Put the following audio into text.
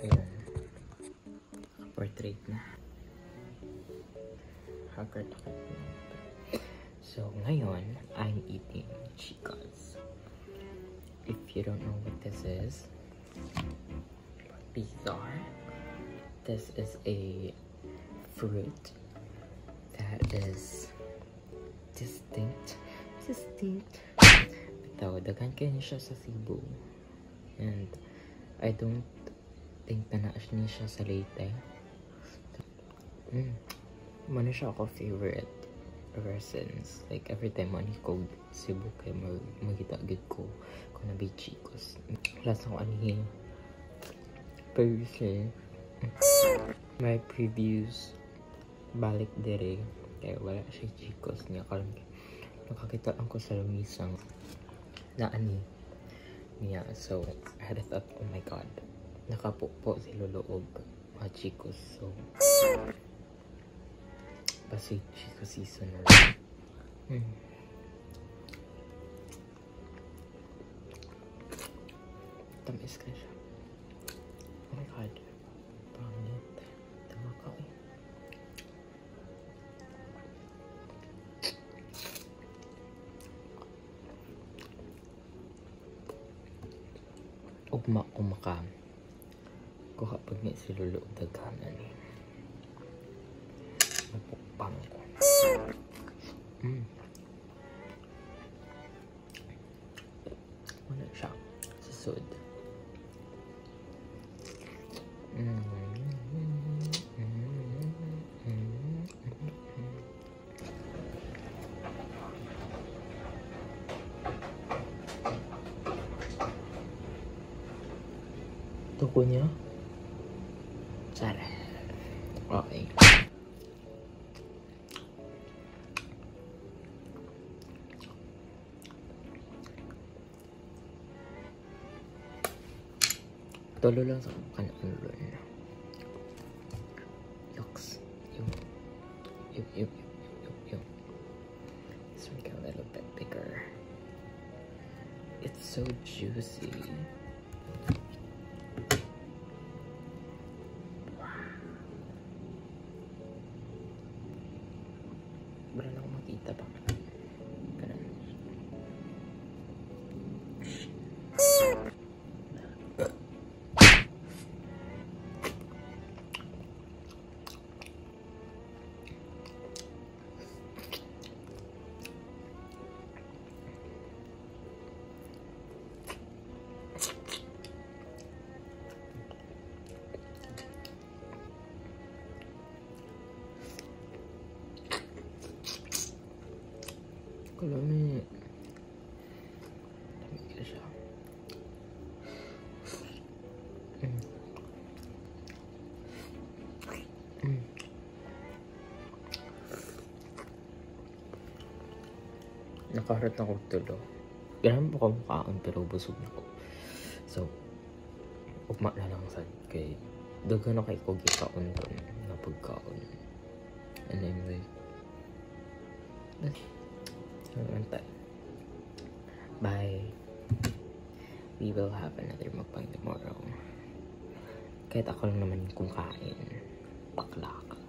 Ayun. Portrait na. Haggard-haggard na. So, ngayon, I'm eating chicas. If you don't know what this is, these are. This is a fruit that is distinct. Bitaw, daghan kayo siya sa Cebu. And I don't think na niya siya sa Leyte. Mano siya ako favorite ever since. Like, every time man ko Cebu kayo magitagid ko kung nabi chicos. Last ako anihin. Previously, my previews balik dire. Kaya wala siya chicos niya. Karon nakakita ko sa lumisang na ani niya. So, I had a thought, oh my god. Nakapupo si Loloob mga chicos. So, basi chicos season na rin. Tamis ka siya. Oh my god. Pangit. Tama ka eh. Ugma ko kuha pag may si Lolo daghanan eh. Mapukpang ko. Wala siya. Susod. Tuko niya? Sarap. Okay. Tolo lang sa kanan-ulo na. Yucks. Ew. This one got a little bit bigger. It's so juicy. Wala na akong makita pa. Ganun. Kalami. Dami ka siya. Nakaharap na ko tulo. Ganun po akong kaon pero busog na ko. So, ugma na lang sad kay dagan na kay ko gikaon doon na pagkaon. And I'm like, bye. We will have another mukbang tomorrow. Kahit ako lang naman kung kain. Baklak.